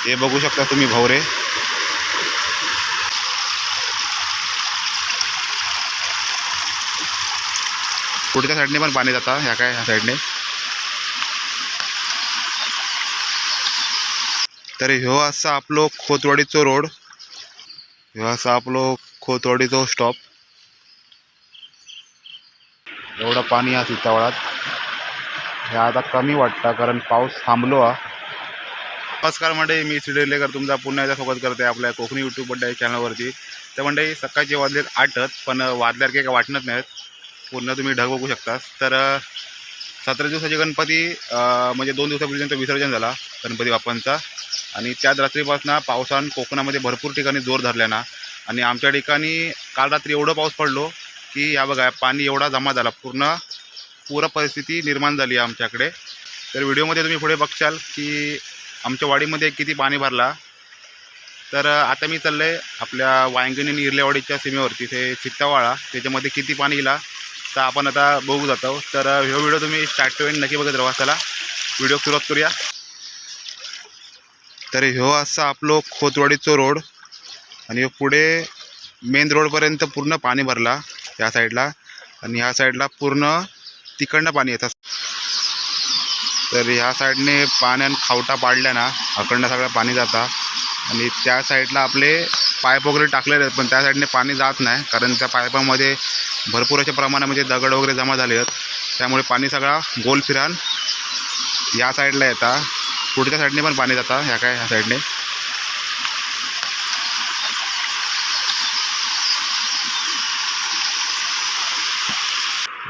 हे बघू शकता तुम्ही भवरे. पुढच्या साईडने पण पाणी जातं ह्या साईडने. तर ह्यो असा आपलो खोतवाडीचो रोड. ह्यो असा आपलो खोतवाडीचो स्टॉप. एवढं पाणी हा सीतावळात. हे आता कमी वाटतं कारण पाऊस थांबलो हा. नमस्कार मंडळी, मी सिडेलेकर तुमचा पुन्हा एकदा स्वागत करते आपल्या कोकणी यूट्यूब मंडळी चॅनलवरती. तर मंडळी सकाळचे वाजलेत 8च, पण वाजल्यासारखे काय वाटत नाहीत. पूर्ण तुम्ही ढग बघू शकता. तर 17 दिवसाचे गणपती म्हणजे 2 दिवसापूर्वी विसर्जन झाला गणपती बाप्पांचा. आणि त्याच रात्रीपासून पावसानं कोकणामध्ये भरपूर ठिकाणी जोर धरला ना. आणि आमच्या ठिकाणी काल रात्री एवढं पाऊस पडलो की या बघा पाणी एवढा जमा झाला, पूर्ण परिस्थिती निर्माण झाली आहे आमच्याकडे. तर व्हिडिओमध्ये तुम्ही पुढे बघशाल की आमच्या वाडीमध्ये किती पाणी भरला. तर आता मी चाललो आहे आपल्या वांगणी आणि इरलेवाडीच्या सीमेवरती, ते चित्तावाळा, त्याच्यामध्ये किती पाणी गेला तर आपण आता बघू जातो. तर हा व्हिडिओ तुम्ही स्टार्ट टू एंड नक्की बघत राहा. चला व्हिडिओ सुरुवात करूया. तर ह्यो असा आपलो खोतवाडीचो रोड आणि पुढे मेन रोडपर्यंत पूर्ण पाणी भरला या साईडला. आणि ह्या साईडला पूर्ण तिकडनं पाणी येतं. तर ह्या साईडने पाण्यानं खावटा पाडल्या ना, अकडनं सगळं पाणी जातं. आणि त्या साईडला आपले पाईप वगैरे टाकलेले आहेत, पण त्या साईडने पाणी जात नाही कारण त्या पाईपामध्ये भरपूर अशा प्रमाणामध्ये दगड वगैरे जमा झाले आहेत. त्यामुळे पाणी सगळा गोल फिरान या साईडला येतं. पुढच्या साईडने पण पाणी जातं ह्या साईडने.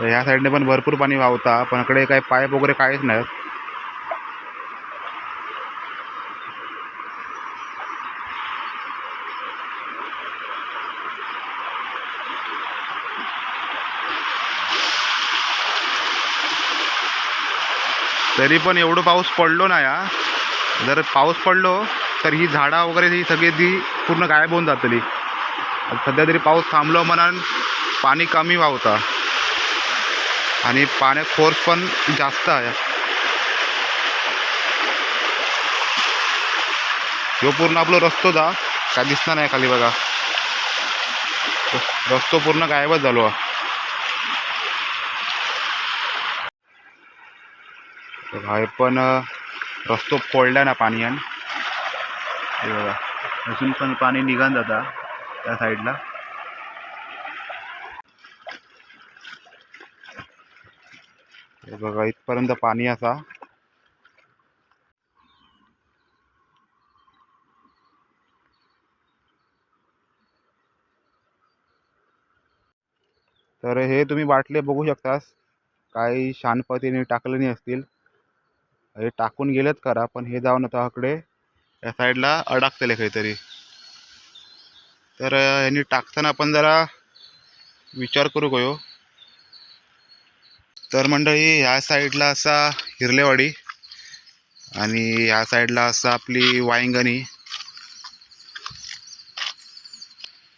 ह्या साईडने पण भरपूर पाणी वाहता, पण इकडे काही पाईप वगैरे काहीच नाही. तरी पण एवढं पाऊस पडलो ना या. जर पाऊस पडलो तर ही झाडं वगैरे ही सगळी ती पूर्ण गायब होऊन जातली. सध्या तरी पाऊस थांबलो म्हणून पाणी कमी वाहता आणि पाण्यात फोर्स पण जास्त आहे. ह्यो पूर्ण आपला रस्तो जा काय दिसणार नाही खाली बघा. रस्तो पूर्ण गायबच झालो. हा पण रस्तो फोडला ना पाण्यान. हे बघा अजून पण पाणी निघान जाता त्या साईडला. हे बघा इथपर्यंत पाणी असा. तर हे तुम्ही बाटले बघू शकतास, काही शानपतीने टाकले नाही असतील. हे टाकून गेलेत करा, पण हे जाऊन आता इकडे या साईडला अडकतले काहीतरी. तर ह्यांनी टाकताना आपण जरा विचार करू गयो. तर मंडळी ह्या साईडला असा हिरलेवाडी आणि ह्या साईडला असा आपली वांगणी.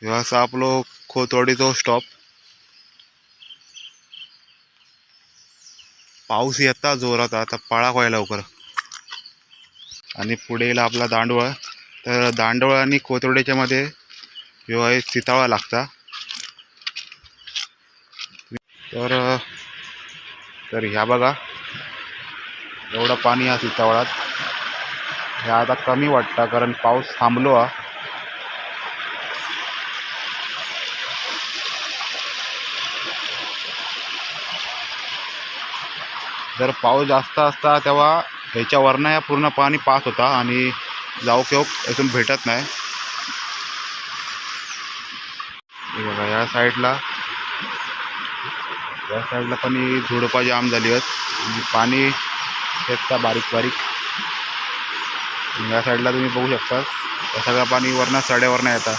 ह्यो असा आपलो खोतवाडीचो स्टॉप. पाऊस येता जोरात, आता पळा व्हायला लवकर. आणि पुढे येईल आपला दांडवळ. तर दांडवळ आणि खोतवाडीच्या मध्ये ह्यो आहे सीतावळा लागता. तर ह्या बघा एवढं पाणी हा सीतावळात. ह्या आता कमी वाटतं कारण पाऊस थांबलो हा. जर पाऊस जास्त असता तेव्हा ह्याच्यावरनं या पूर्ण पाणी पास होता आणि जाऊ केव इथून भेटत नाही. हे बघा या साईडला पण ही झुडपा जाम झाली आहेत आणि पाणी येतं बारीक बारीक. या साईडला तुम्ही बघू शकता या सगळं पाणी वरनं सड्यावरनं येतं.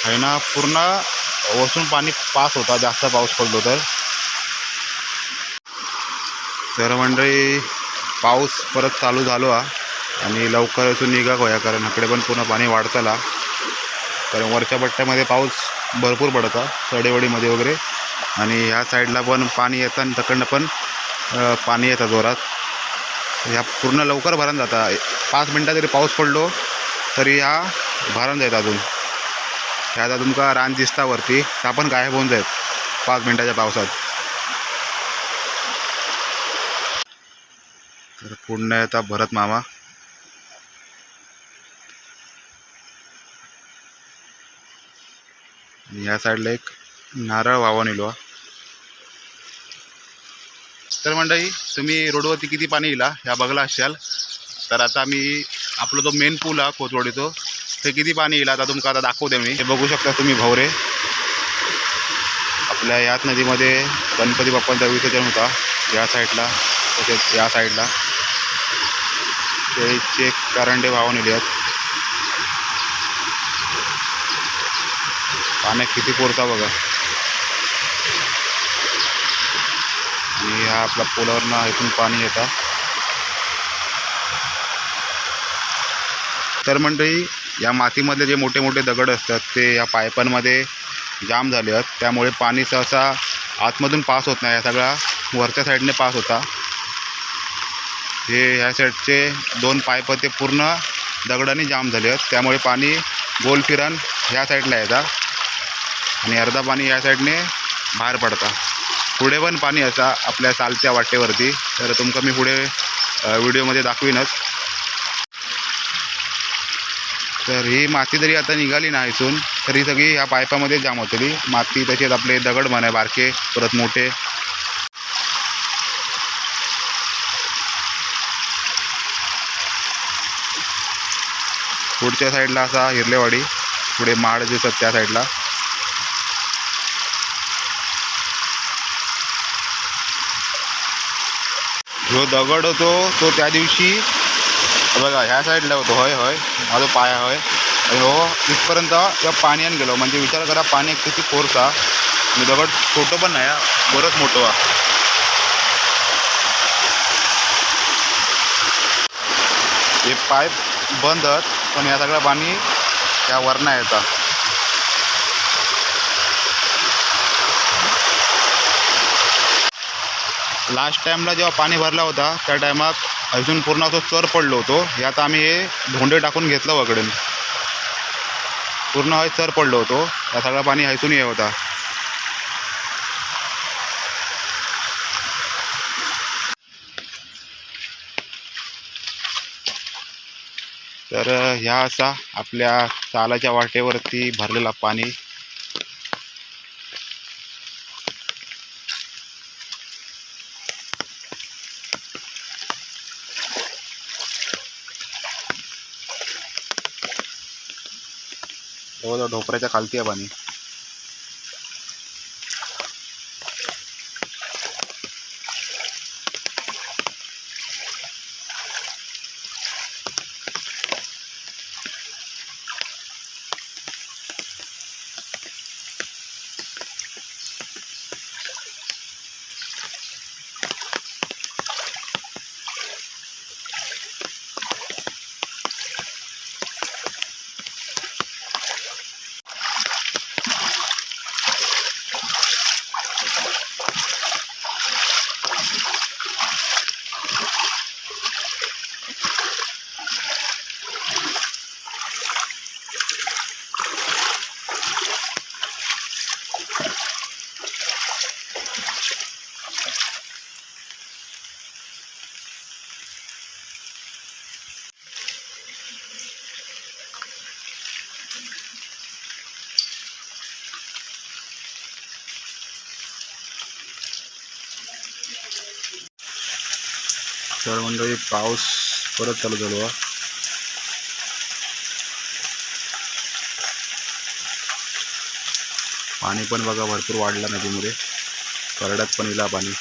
आहे ना पूर्ण वसून पाणी पास होता जास्त पाऊस पडलो तर. तर मंडळी पाऊस परत चालू झालो हा आणि लवकर असून निघा होया कारण इकडे पण पूर्ण पाणी वाढतला. कारण वरच्या पट्ट्यामध्ये पाऊस भरपूर पडता सडेवाडीमध्ये वगैरे. आणि ह्या साईडला पण पाणी येतं आणि तिकडनं पण पाणी येतं जोरात. ह्या पूर्ण लवकर भरून जाता. 5 मिनटात जरी पाऊस पडलो तरी ह्या भरून जायत. अजून हे आता तुमका रान दिसता वरती, त्या पण गायब होऊन जाईल 5 मिनटाच्या पावसात. तर पुन्हा येता भरत मामा. या साईडला एक नारळ वावा नेलो. तर मंडळी, तुम्ही रोडवरती किती पाणी येईल ह्या बघला असाल. तर आता मी आपला जो मेन पूल आहे कोथवडीचो, ते किती पाणी येईल आता तुमका आता दाखवते मी. हे बघू शकता तुम्ही भवरे. आपल्या याच नदीमध्ये गणपती बाप्पांचा विसर्जन होता या साईडला, तसेच या साईडला ते करंडे वाहून नेले आहेत. पाण्यात किती पोरता बघा. आणि हा आपला पुलावरनं इथून पाणी येतं. तर मंडळी, या मातीमधले जे मोठे मोठे दगड असतात ते या पाईपांमध्ये जाम झाले आहेत. त्यामुळे पाणी सहसा आतमधून पास होत नाही. या सगळा वरच्या साईडने पास होता. हे ह्या साईडचे 2 पाईप ते पूर्ण दगडाने जाम झाले आहेत. त्यामुळे पाणी गोल फिरण ह्या साईडला येतं आणि अर्धा पाणी या साईडने बाहेर पडतं. पुढे पण पाणी असा आपल्या चालत्या वाटेवरती. तर तुमका मी पुढे व्हिडिओमध्ये दाखवीनच. तर ही माती जरी आता निघाली ना इथून, तरी सगळी ह्या पाईपामध्ये जाम होतली माती. तसेच आपले दगड म्हणाय बारके परत मोठे. पुढच्या साईडला असा हिरलेवाडी, पुढे माड दिसत त्या साईडला. जो दगड होतो तो त्या दिवशी बघा ह्या साईडला होतो. होय होय, माझा पाया होय. आणि हो इथपर्यंत त्या पाण्याने गेलो. म्हणजे विचार करा पाणी किती फोर्स हा. आणि दगड छोटं पण नाही, बरंच मोठं हा. हे पाईप बंद आहेत, पण या सगळं पाणी त्या वरनं येतं. लास्ट टाईमला जेव्हा पाणी भरला होता त्या टायमात अजून पूर्ण असं चर पडलो होतो. यात आम्ही हे धोंडे टाकून घेतलं वगैरे. पूर्ण हय चर पडलो होतो. या सगळं पाणी हैसून ये होता. तर ह्या असा आपल्या चालाच्या वाटेवरती भरलेला पाणी. जवळजवळ ढोपऱ्याच्या खालती आहे पाणी. तर मंडळी पाऊस परत चालू झालो आहे. पाणी पण बघा भरपूर वाढलं नदीमध्ये. करड्यात पण इला पाणी.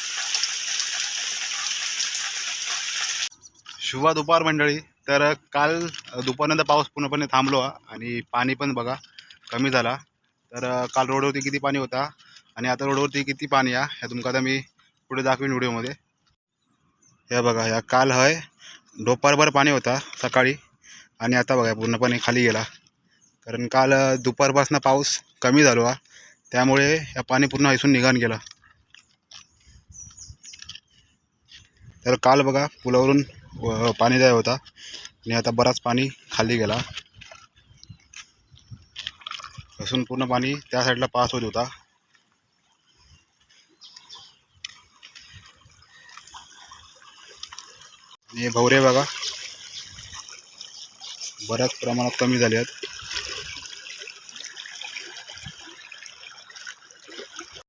शुभ दुपार मंडळी. तर काल दुपारनंतर पाऊस पूर्णपणे थांबलो आणि पाणी पण बघा कमी झाला. तर काल रोडवरती किती पाणी होता आणि आता रोडवरती किती पाणी आहे ह्या तुमका आता मी पुढे दाखवीन व्हिडिओमध्ये. हे बघा, ह्या काल हय दुपारभर पाणी होता सकाळी आणि आता बघा पूर्णपणे खाली गेला. कारण काल दुपारपासून पाऊस कमी झालो हा, त्यामुळे ह्या पाणी पूर्ण हैसून निघान गेला. तर काल बघा पुलावरून पाणी जाय होता आणि आता बराच पाणी खाली गेला असून पूर्ण पाणी त्या साईडला पास होत होता. आणि हे भवरे बघा बऱ्याच प्रमाणात कमी झाले आहेत.